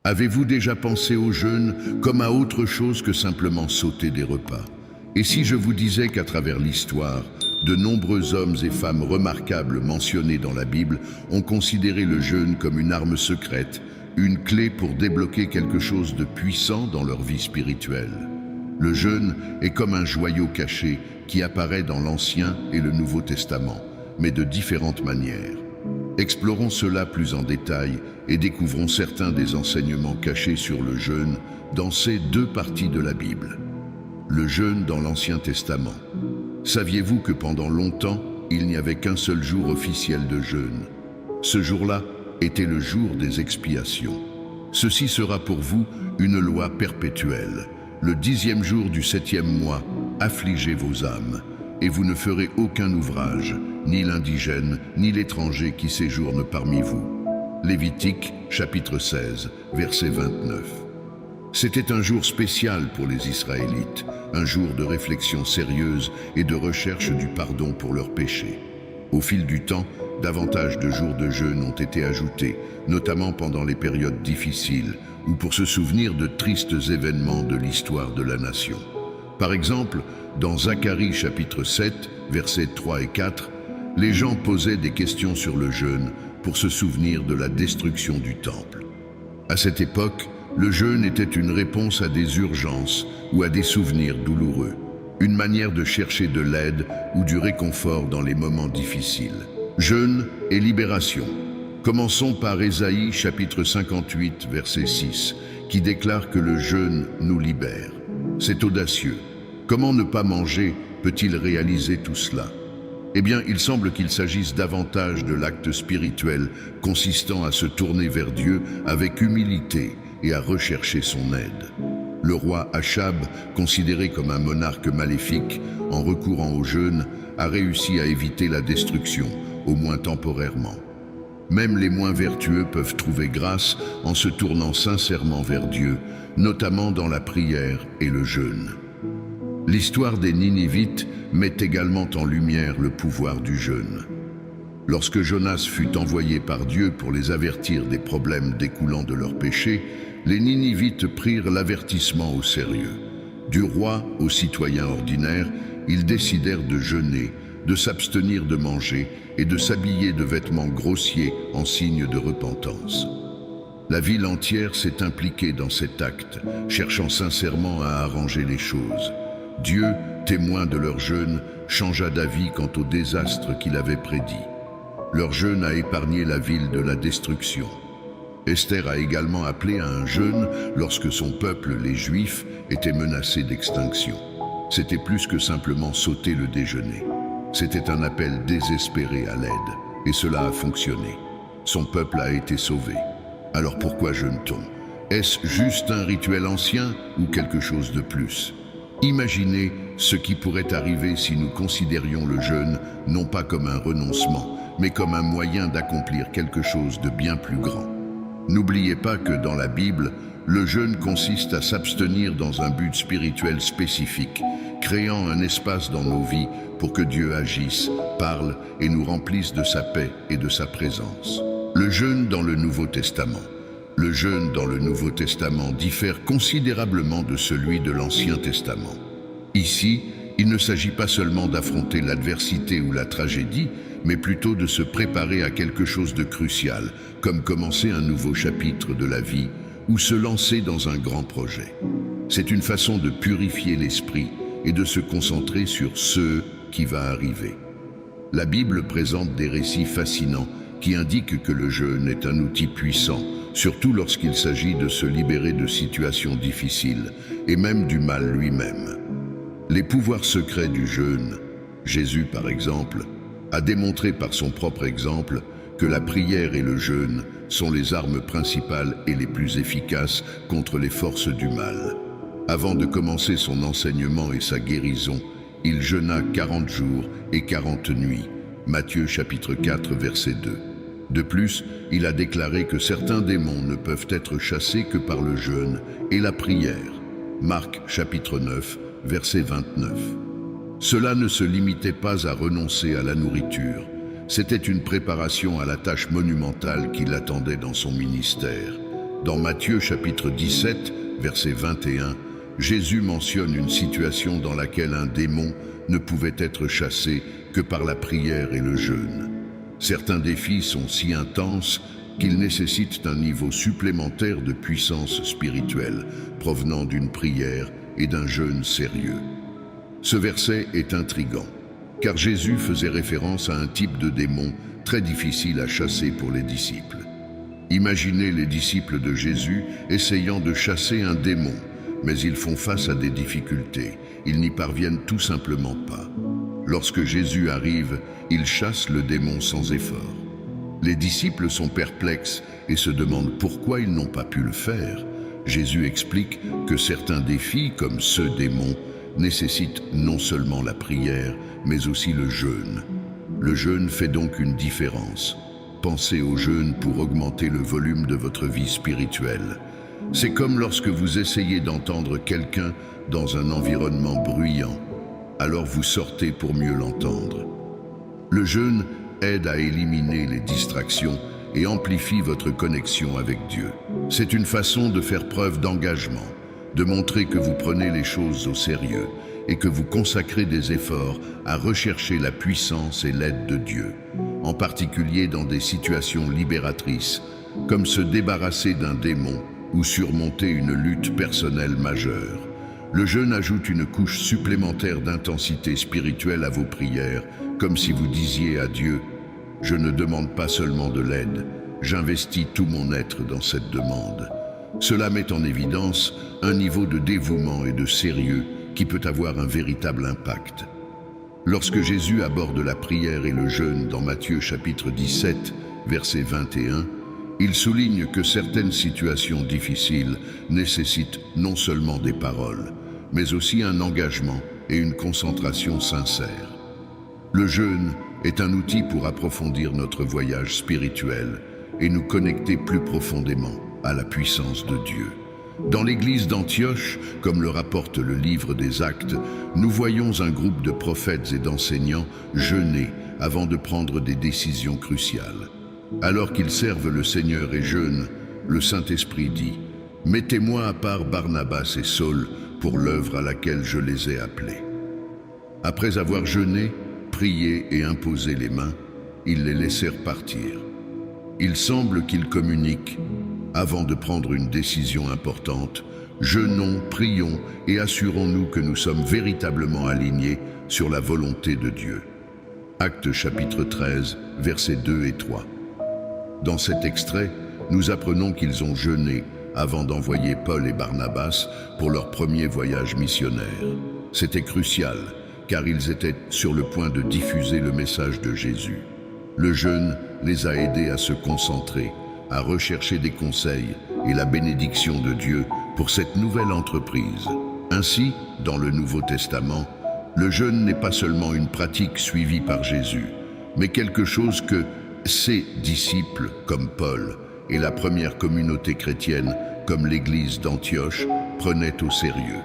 Avez-vous déjà pensé au jeûne comme à autre chose que simplement sauter des repas? Et si je vous disais qu'à travers l'histoire, de nombreux hommes et femmes remarquables mentionnés dans la Bible ont considéré le jeûne comme une arme secrète, une clé pour débloquer quelque chose de puissant dans leur vie spirituelle? Le jeûne est comme un joyau caché qui apparaît dans l'Ancien et le Nouveau Testament, mais de différentes manières. Explorons cela plus en détail et découvrons certains des enseignements cachés sur le jeûne dans ces deux parties de la Bible. Le jeûne dans l'Ancien Testament. Saviez-vous que pendant longtemps, il n'y avait qu'un seul jour officiel de jeûne? Ce jour-là était le jour des expiations. Ceci sera pour vous une loi perpétuelle. Le 10e jour du 7e mois, affligez vos âmes, et vous ne ferez aucun ouvrage, ni l'indigène, ni l'étranger qui séjourne parmi vous. Lévitique, chapitre 16, verset 29. C'était un jour spécial pour les Israélites, un jour de réflexion sérieuse et de recherche du pardon pour leurs péchés. Au fil du temps, davantage de jours de jeûne ont été ajoutés, notamment pendant les périodes difficiles ou pour se souvenir de tristes événements de l'histoire de la nation. Par exemple, dans Zacharie chapitre 7, versets 3 et 4, les gens posaient des questions sur le jeûne pour se souvenir de la destruction du temple. À cette époque, le jeûne était une réponse à des urgences ou à des souvenirs douloureux, une manière de chercher de l'aide ou du réconfort dans les moments difficiles. Jeûne et libération. Commençons par Ésaïe chapitre 58, verset 6, qui déclare que le jeûne nous libère. C'est audacieux. Comment ne pas manger peut-il réaliser tout cela? Eh bien, il semble qu'il s'agisse davantage de l'acte spirituel consistant à se tourner vers Dieu avec humilité et à rechercher son aide. Le roi Achab, considéré comme un monarque maléfique, en recourant au jeûne, a réussi à éviter la destruction, au moins temporairement. Même les moins vertueux peuvent trouver grâce en se tournant sincèrement vers Dieu, notamment dans la prière et le jeûne. L'histoire des Ninivites met également en lumière le pouvoir du jeûne. Lorsque Jonas fut envoyé par Dieu pour les avertir des problèmes découlant de leurs péchés, les Ninivites prirent l'avertissement au sérieux. Du roi aux citoyens ordinaires, ils décidèrent de jeûner, de s'abstenir de manger et de s'habiller de vêtements grossiers en signe de repentance. La ville entière s'est impliquée dans cet acte, cherchant sincèrement à arranger les choses. Dieu, témoin de leur jeûne, changea d'avis quant au désastre qu'il avait prédit. Leur jeûne a épargné la ville de la destruction. Esther a également appelé à un jeûne lorsque son peuple, les Juifs, était menacé d'extinction. C'était plus que simplement sauter le déjeuner. C'était un appel désespéré à l'aide, et cela a fonctionné. Son peuple a été sauvé. Alors pourquoi jeûne-t-on? Est-ce juste un rituel ancien ou quelque chose de plus? Imaginez ce qui pourrait arriver si nous considérions le jeûne non pas comme un renoncement, mais comme un moyen d'accomplir quelque chose de bien plus grand. N'oubliez pas que dans la Bible, le jeûne consiste à s'abstenir dans un but spirituel spécifique, créant un espace dans nos vies pour que Dieu agisse, parle et nous remplisse de sa paix et de sa présence. Le jeûne dans le Nouveau Testament. Le jeûne dans le Nouveau Testament diffère considérablement de celui de l'Ancien Testament. Ici, il ne s'agit pas seulement d'affronter l'adversité ou la tragédie, mais plutôt de se préparer à quelque chose de crucial, comme commencer un nouveau chapitre de la vie ou se lancer dans un grand projet. C'est une façon de purifier l'esprit et de se concentrer sur ce qui va arriver. La Bible présente des récits fascinants qui indiquent que le jeûne est un outil puissant, surtout lorsqu'il s'agit de se libérer de situations difficiles et même du mal lui-même. Les pouvoirs secrets du jeûne, Jésus par exemple, a démontré par son propre exemple que la prière et le jeûne sont les armes principales et les plus efficaces contre les forces du mal. Avant de commencer son enseignement et sa guérison, il jeûna 40 jours et 40 nuits. Matthieu chapitre 4 verset 2. De plus, il a déclaré que certains démons ne peuvent être chassés que par le jeûne et la prière. Marc chapitre 9 verset 29. Cela ne se limitait pas à renoncer à la nourriture. C'était une préparation à la tâche monumentale qui l'attendait dans son ministère. Dans Matthieu chapitre 17, verset 21, Jésus mentionne une situation dans laquelle un démon ne pouvait être chassé que par la prière et le jeûne. Certains défis sont si intenses qu'ils nécessitent un niveau supplémentaire de puissance spirituelle provenant d'une prière et d'un jeûne sérieux. Ce verset est intrigant, car Jésus faisait référence à un type de démon très difficile à chasser pour les disciples. Imaginez les disciples de Jésus essayant de chasser un démon, mais ils font face à des difficultés. Ils n'y parviennent tout simplement pas. Lorsque Jésus arrive, il chasse le démon sans effort. Les disciples sont perplexes et se demandent pourquoi ils n'ont pas pu le faire. Jésus explique que certains défis, comme ce démon, nécessitent non seulement la prière, mais aussi le jeûne. Le jeûne fait donc une différence. Pensez au jeûne pour augmenter le volume de votre vie spirituelle. C'est comme lorsque vous essayez d'entendre quelqu'un dans un environnement bruyant. Alors vous sortez pour mieux l'entendre. Le jeûne aide à éliminer les distractions et amplifie votre connexion avec Dieu. C'est une façon de faire preuve d'engagement, de montrer que vous prenez les choses au sérieux et que vous consacrez des efforts à rechercher la puissance et l'aide de Dieu, en particulier dans des situations libératrices, comme se débarrasser d'un démon ou surmonter une lutte personnelle majeure. Le jeûne ajoute une couche supplémentaire d'intensité spirituelle à vos prières, comme si vous disiez à Dieu « Je ne demande pas seulement de l'aide, j'investis tout mon être dans cette demande ». Cela met en évidence un niveau de dévouement et de sérieux qui peut avoir un véritable impact. Lorsque Jésus aborde la prière et le jeûne dans Matthieu chapitre 17, verset 21, il souligne que certaines situations difficiles nécessitent non seulement des paroles, mais aussi un engagement et une concentration sincère. Le jeûne est un outil pour approfondir notre voyage spirituel et nous connecter plus profondément à la puissance de Dieu. Dans l'église d'Antioche, comme le rapporte le livre des Actes, nous voyons un groupe de prophètes et d'enseignants jeûner avant de prendre des décisions cruciales. Alors qu'ils servent le Seigneur et jeûnent, le Saint-Esprit dit « Mettez-moi à part Barnabas et Saul pour l'œuvre à laquelle je les ai appelés. » Après avoir jeûné, prié et imposé les mains, ils les laissèrent partir. Il semble qu'ils communiquent avant de prendre une décision importante. Jeûnons, prions et assurons-nous que nous sommes véritablement alignés sur la volonté de Dieu. Actes chapitre 13, versets 2 et 3. Dans cet extrait, nous apprenons qu'ils ont jeûné avant d'envoyer Paul et Barnabas pour leur premier voyage missionnaire. C'était crucial, car ils étaient sur le point de diffuser le message de Jésus. Le jeûne les a aidés à se concentrer, à rechercher des conseils et la bénédiction de Dieu pour cette nouvelle entreprise. Ainsi, dans le Nouveau Testament, le jeûne n'est pas seulement une pratique suivie par Jésus, mais quelque chose que ses disciples, comme Paul, et la première communauté chrétienne, comme l'église d'Antioche, prenaient au sérieux.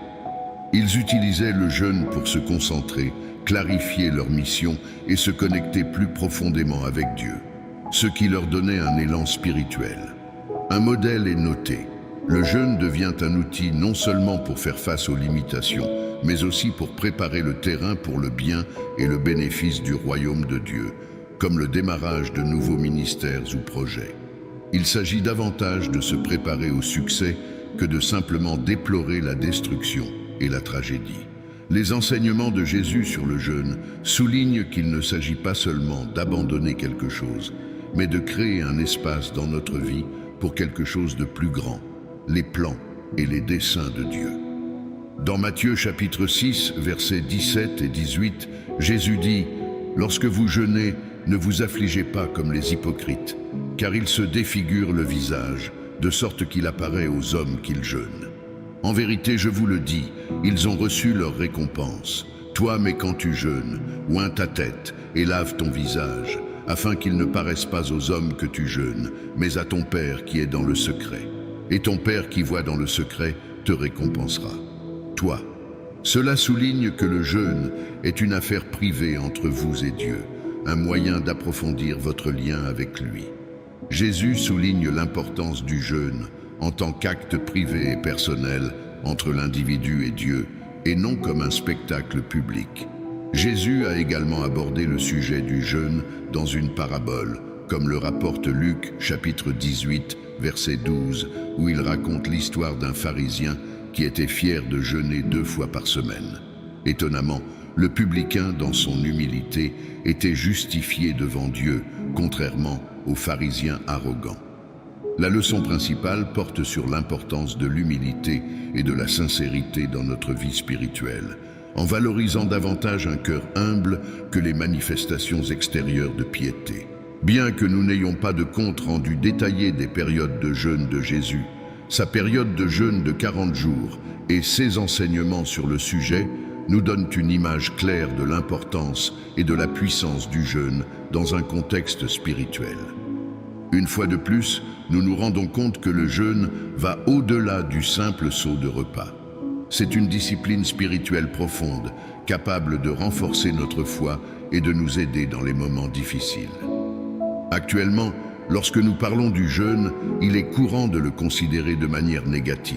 Ils utilisaient le jeûne pour se concentrer, clarifier leur mission et se connecter plus profondément avec Dieu, ce qui leur donnait un élan spirituel. Un modèle est noté. Le jeûne devient un outil non seulement pour faire face aux limitations, mais aussi pour préparer le terrain pour le bien et le bénéfice du royaume de Dieu, comme le démarrage de nouveaux ministères ou projets. Il s'agit davantage de se préparer au succès que de simplement déplorer la destruction et la tragédie. Les enseignements de Jésus sur le jeûne soulignent qu'il ne s'agit pas seulement d'abandonner quelque chose, mais de créer un espace dans notre vie pour quelque chose de plus grand, les plans et les desseins de Dieu. Dans Matthieu chapitre 6, versets 17 et 18, Jésus dit « Lorsque vous jeûnez, ne vous affligez pas comme les hypocrites, car ils se défigurent le visage, de sorte qu'il apparaît aux hommes qu'ils jeûnent. En vérité, je vous le dis, ils ont reçu leur récompense. Toi, mais quand tu jeûnes, oins ta tête et lave ton visage, afin qu'il ne paraisse pas aux hommes que tu jeûnes, mais à ton Père qui est dans le secret. Et ton Père qui voit dans le secret te récompensera. Toi. Cela souligne que le jeûne est une affaire privée entre vous et Dieu, un moyen d'approfondir votre lien avec lui. Jésus souligne l'importance du jeûne en tant qu'acte privé et personnel entre l'individu et Dieu, et non comme un spectacle public. Jésus a également abordé le sujet du jeûne dans une parabole, comme le rapporte Luc, chapitre 18, verset 12, où il raconte l'histoire d'un pharisien qui était fier de jeûner 2 fois par semaine. Étonnamment, le publicain, dans son humilité, était justifié devant Dieu, contrairement aux pharisiens arrogants. La leçon principale porte sur l'importance de l'humilité et de la sincérité dans notre vie spirituelle, en valorisant davantage un cœur humble que les manifestations extérieures de piété. Bien que nous n'ayons pas de compte rendu détaillé des périodes de jeûne de Jésus, sa période de jeûne de 40 jours et ses enseignements sur le sujet nous donnent une image claire de l'importance et de la puissance du jeûne dans un contexte spirituel. Une fois de plus, nous nous rendons compte que le jeûne va au-delà du simple seau de repas. C'est une discipline spirituelle profonde, capable de renforcer notre foi et de nous aider dans les moments difficiles. Actuellement, lorsque nous parlons du jeûne, il est courant de le considérer de manière négative.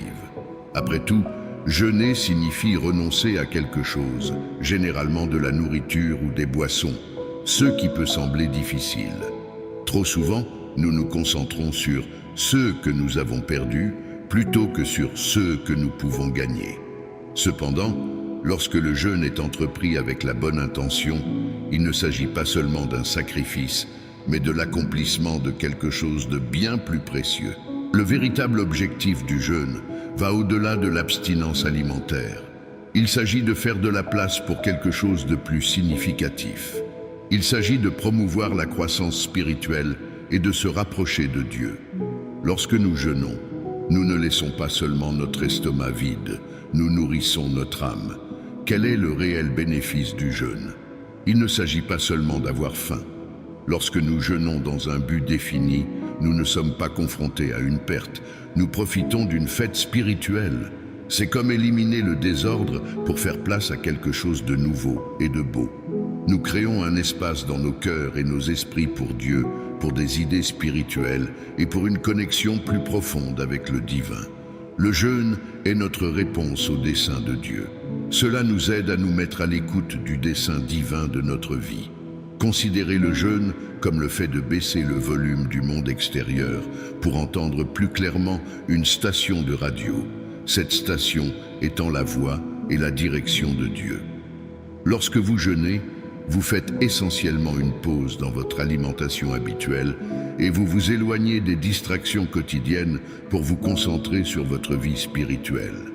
Après tout, jeûner signifie renoncer à quelque chose, généralement de la nourriture ou des boissons, ce qui peut sembler difficile. Trop souvent, nous nous concentrons sur ceux que nous avons perdus plutôt que sur ceux que nous pouvons gagner. Cependant, lorsque le jeûne est entrepris avec la bonne intention, il ne s'agit pas seulement d'un sacrifice, mais de l'accomplissement de quelque chose de bien plus précieux. Le véritable objectif du jeûne va au-delà de l'abstinence alimentaire. Il s'agit de faire de la place pour quelque chose de plus significatif. Il s'agit de promouvoir la croissance spirituelle et de se rapprocher de Dieu. Lorsque nous jeûnons, nous ne laissons pas seulement notre estomac vide, nous nourrissons notre âme. Quel est le réel bénéfice du jeûne? Il ne s'agit pas seulement d'avoir faim. Lorsque nous jeûnons dans un but défini, nous ne sommes pas confrontés à une perte, nous profitons d'une fête spirituelle. C'est comme éliminer le désordre pour faire place à quelque chose de nouveau et de beau. Nous créons un espace dans nos cœurs et nos esprits pour Dieu, pour des idées spirituelles et pour une connexion plus profonde avec le divin. Le jeûne est notre réponse au dessein de Dieu. Cela nous aide à nous mettre à l'écoute du dessein divin de notre vie. Considérez le jeûne comme le fait de baisser le volume du monde extérieur pour entendre plus clairement une station de radio, cette station étant la voix et la direction de Dieu. Lorsque vous jeûnez, vous faites essentiellement une pause dans votre alimentation habituelle et vous vous éloignez des distractions quotidiennes pour vous concentrer sur votre vie spirituelle.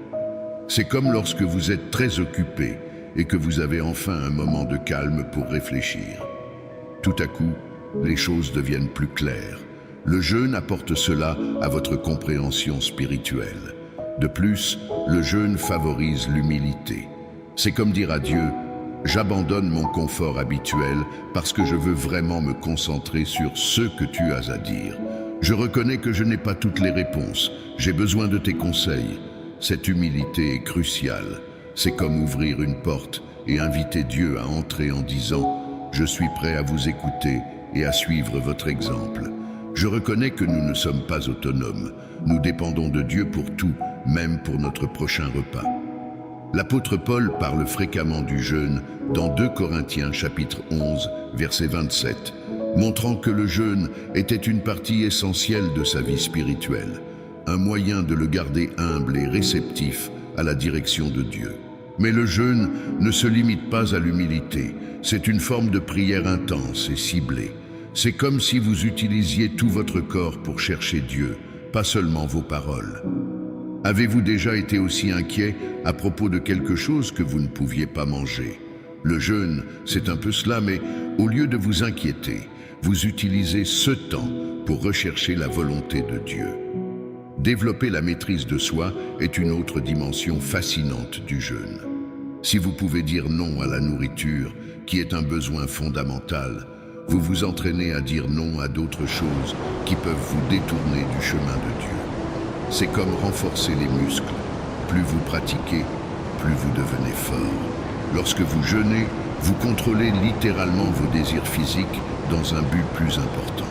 C'est comme lorsque vous êtes très occupé et que vous avez enfin un moment de calme pour réfléchir. Tout à coup, les choses deviennent plus claires. Le jeûne apporte cela à votre compréhension spirituelle. De plus, le jeûne favorise l'humilité. C'est comme dire à Dieu: j'abandonne mon confort habituel parce que je veux vraiment me concentrer sur ce que tu as à dire. Je reconnais que je n'ai pas toutes les réponses. J'ai besoin de tes conseils. Cette humilité est cruciale. C'est comme ouvrir une porte et inviter Dieu à entrer en disant: je suis prêt à vous écouter et à suivre votre exemple. Je reconnais que nous ne sommes pas autonomes. Nous dépendons de Dieu pour tout, même pour notre prochain repas. L'apôtre Paul parle fréquemment du jeûne dans 2 Corinthiens chapitre 11, verset 27, montrant que le jeûne était une partie essentielle de sa vie spirituelle, un moyen de le garder humble et réceptif à la direction de Dieu. Mais le jeûne ne se limite pas à l'humilité, c'est une forme de prière intense et ciblée. C'est comme si vous utilisiez tout votre corps pour chercher Dieu, pas seulement vos paroles. Avez-vous déjà été aussi inquiet à propos de quelque chose que vous ne pouviez pas manger? Le jeûne, c'est un peu cela, mais au lieu de vous inquiéter, vous utilisez ce temps pour rechercher la volonté de Dieu. Développer la maîtrise de soi est une autre dimension fascinante du jeûne. Si vous pouvez dire non à la nourriture, qui est un besoin fondamental, vous vous entraînez à dire non à d'autres choses qui peuvent vous détourner du chemin de Dieu. C'est comme renforcer les muscles. Plus vous pratiquez, plus vous devenez fort. Lorsque vous jeûnez, vous contrôlez littéralement vos désirs physiques dans un but plus important.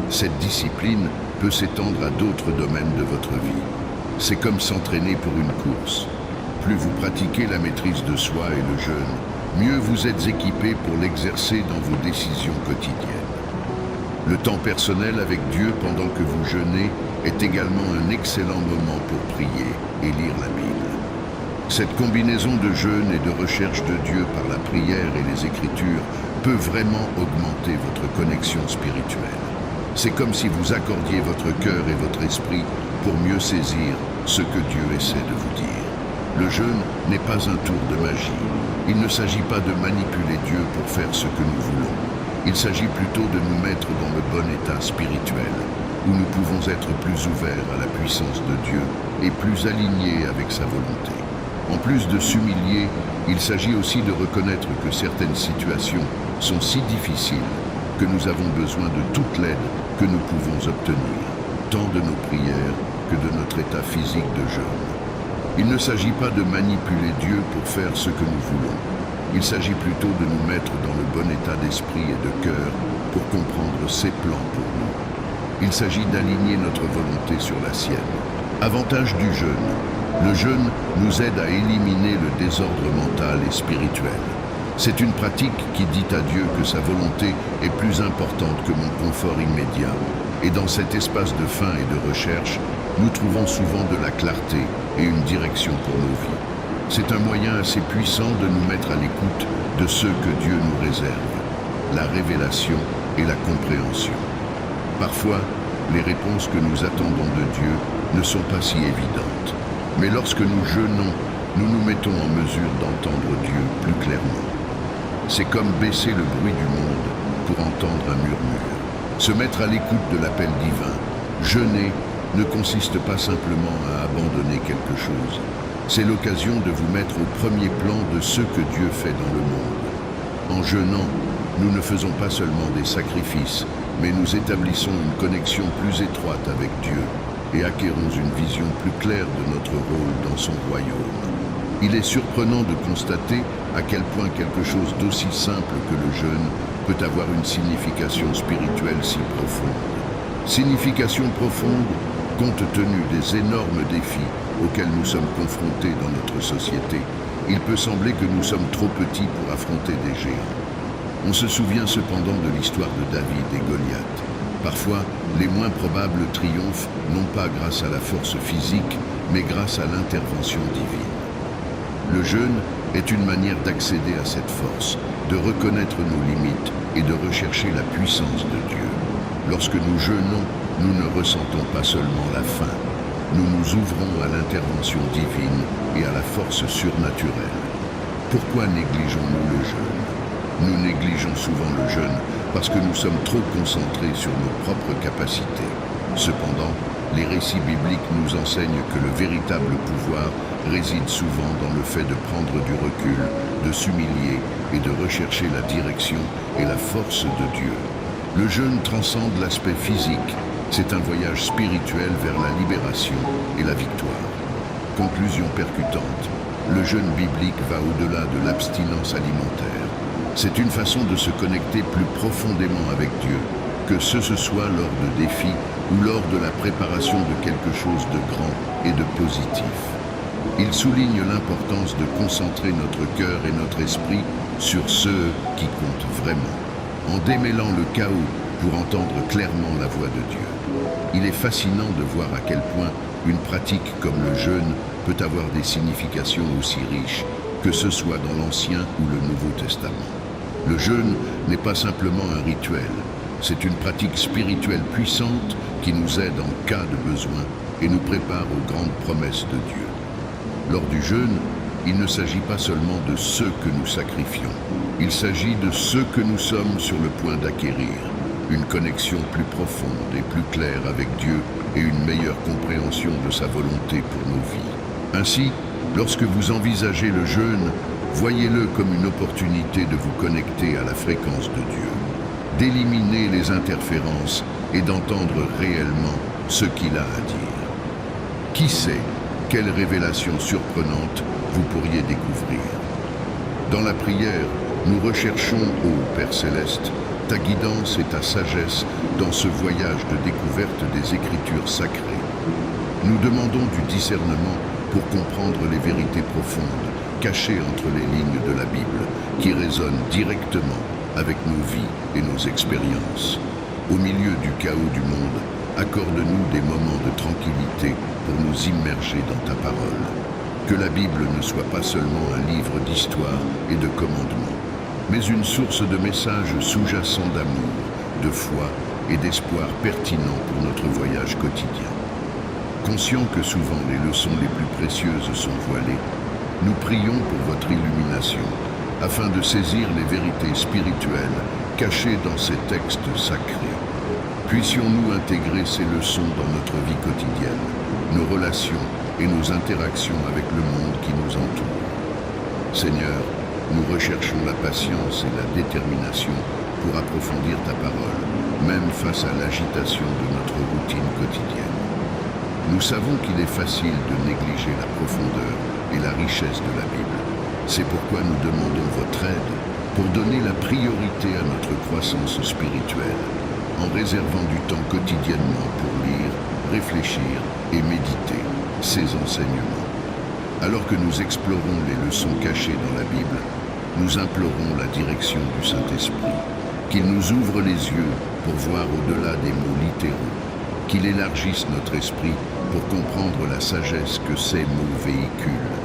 Cette discipline peut s'étendre à d'autres domaines de votre vie. C'est comme s'entraîner pour une course. Plus vous pratiquez la maîtrise de soi et le jeûne, mieux vous êtes équipé pour l'exercer dans vos décisions quotidiennes. Le temps personnel avec Dieu pendant que vous jeûnez est également un excellent moment pour prier et lire la Bible. Cette combinaison de jeûne et de recherche de Dieu par la prière et les Écritures peut vraiment augmenter votre connexion spirituelle. C'est comme si vous accordiez votre cœur et votre esprit pour mieux saisir ce que Dieu essaie de vous dire. Le jeûne n'est pas un tour de magie. Il ne s'agit pas de manipuler Dieu pour faire ce que nous voulons. Il s'agit plutôt de nous mettre dans le bon état spirituel, où nous pouvons être plus ouverts à la puissance de Dieu et plus alignés avec sa volonté. En plus de s'humilier, il s'agit aussi de reconnaître que certaines situations sont si difficiles que nous avons besoin de toute l'aide que nous pouvons obtenir, tant de nos prières que de notre état physique de jeûne. Il ne s'agit pas de manipuler Dieu pour faire ce que nous voulons. Il s'agit plutôt de nous mettre dans le bon état d'esprit et de cœur pour comprendre ses plans pour nous. Il s'agit d'aligner notre volonté sur la sienne. Avantage du jeûne. Le jeûne nous aide à éliminer le désordre mental et spirituel. C'est une pratique qui dit à Dieu que sa volonté est plus importante que mon confort immédiat. Et dans cet espace de faim et de recherche, nous trouvons souvent de la clarté et une direction pour nos vies. C'est un moyen assez puissant de nous mettre à l'écoute de ce que Dieu nous réserve, la révélation et la compréhension. Parfois, les réponses que nous attendons de Dieu ne sont pas si évidentes. Mais lorsque nous jeûnons, nous nous mettons en mesure d'entendre Dieu plus clairement. C'est comme baisser le bruit du monde pour entendre un murmure. Se mettre à l'écoute de l'appel divin, jeûner, ne consiste pas simplement à abandonner quelque chose. C'est l'occasion de vous mettre au premier plan de ce que Dieu fait dans le monde. En jeûnant, nous ne faisons pas seulement des sacrifices, mais nous établissons une connexion plus étroite avec Dieu et acquérons une vision plus claire de notre rôle dans son royaume. Il est surprenant de constater à quel point quelque chose d'aussi simple que le jeûne peut avoir une signification spirituelle si profonde. Signification profonde compte tenu des énormes défis auxquels nous sommes confrontés dans notre société. Il peut sembler que nous sommes trop petits pour affronter des géants. On se souvient cependant de l'histoire de David et Goliath. Parfois, les moins probables triomphent non pas grâce à la force physique, mais grâce à l'intervention divine. Le jeûne est une manière d'accéder à cette force, de reconnaître nos limites et de rechercher la puissance de Dieu. Lorsque nous jeûnons, nous ne ressentons pas seulement la faim. Nous nous ouvrons à l'intervention divine et à la force surnaturelle. Pourquoi négligeons-nous le jeûne? Nous négligeons souvent le jeûne parce que nous sommes trop concentrés sur nos propres capacités. Cependant, les récits bibliques nous enseignent que le véritable pouvoir réside souvent dans le fait de prendre du recul, de s'humilier et de rechercher la direction et la force de Dieu. Le jeûne transcende l'aspect physique. C'est un voyage spirituel vers la libération et la victoire. Conclusion percutante. Le jeûne biblique va au-delà de l'abstinence alimentaire. C'est une façon de se connecter plus profondément avec Dieu, que ce soit lors de défis ou lors de la préparation de quelque chose de grand et de positif. Il souligne l'importance de concentrer notre cœur et notre esprit sur ce qui compte vraiment, en démêlant le chaos pour entendre clairement la voix de Dieu. Il est fascinant de voir à quel point une pratique comme le jeûne peut avoir des significations aussi riches, que ce soit dans l'Ancien ou le Nouveau Testament. Le jeûne n'est pas simplement un rituel, c'est une pratique spirituelle puissante qui nous aide en cas de besoin et nous prépare aux grandes promesses de Dieu. Lors du jeûne, il ne s'agit pas seulement de ce que nous sacrifions, il s'agit de ce que nous sommes sur le point d'acquérir, une connexion plus profonde et plus claire avec Dieu et une meilleure compréhension de sa volonté pour nos vies. Ainsi, lorsque vous envisagez le jeûne, voyez-le comme une opportunité de vous connecter à la fréquence de Dieu, d'éliminer les interférences et d'entendre réellement ce qu'il a à dire. Qui sait quelle révélation surprenante vous pourriez découvrir? Dans la prière, nous recherchons, ô Père Céleste, ta guidance et ta sagesse dans ce voyage de découverte des Écritures sacrées. Nous demandons du discernement pour comprendre les vérités profondes, cachées entre les lignes de la Bible, qui résonnent directement avec nos vies et nos expériences. Au milieu du chaos du monde, accorde-nous des moments de tranquillité pour nous immerger dans ta parole. Que la Bible ne soit pas seulement un livre d'histoire et de commandements, mais une source de messages sous-jacents d'amour, de foi et d'espoir pertinents pour notre voyage quotidien. Conscients que souvent les leçons les plus précieuses sont voilées, nous prions pour votre illumination, afin de saisir les vérités spirituelles cachées dans ces textes sacrés. Puissions-nous intégrer ces leçons dans notre vie quotidienne, nos relations et nos interactions avec le monde qui nous entoure. Seigneur, nous recherchons la patience et la détermination pour approfondir ta parole, même face à l'agitation de notre routine quotidienne. Nous savons qu'il est facile de négliger la profondeur et la richesse de la Bible. C'est pourquoi nous demandons votre aide pour donner la priorité à notre croissance spirituelle, en réservant du temps quotidiennement pour lire, réfléchir et méditer ces enseignements. Alors que nous explorons les leçons cachées dans la Bible, nous implorons la direction du Saint-Esprit, qu'il nous ouvre les yeux pour voir au-delà des mots littéraux, qu'il élargisse notre esprit pour comprendre la sagesse que ces mots véhiculent,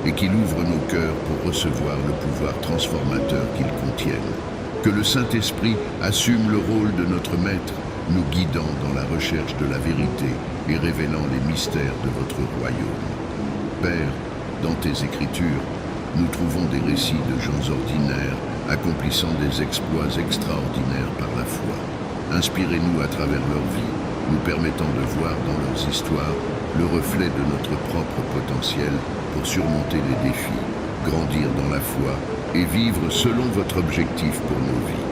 et qu'il ouvre nos cœurs pour recevoir le pouvoir transformateur qu'ils contiennent. Que le Saint-Esprit assume le rôle de notre maître, nous guidant dans la recherche de la vérité et révélant les mystères de votre royaume. Père, dans tes Écritures, nous trouvons des récits de gens ordinaires accomplissant des exploits extraordinaires par la foi. Inspirez-nous à travers leur vie, nous permettant de voir dans leurs histoires le reflet de notre propre potentiel pour surmonter les défis, grandir dans la foi et vivre selon votre objectif pour nos vies.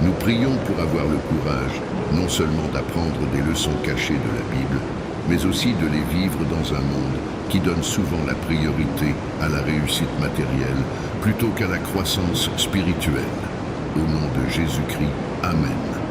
Nous prions pour avoir le courage, non seulement d'apprendre des leçons cachées de la Bible, mais aussi de les vivre dans un monde qui donne souvent la priorité à la réussite matérielle plutôt qu'à la croissance spirituelle. Au nom de Jésus-Christ, Amen.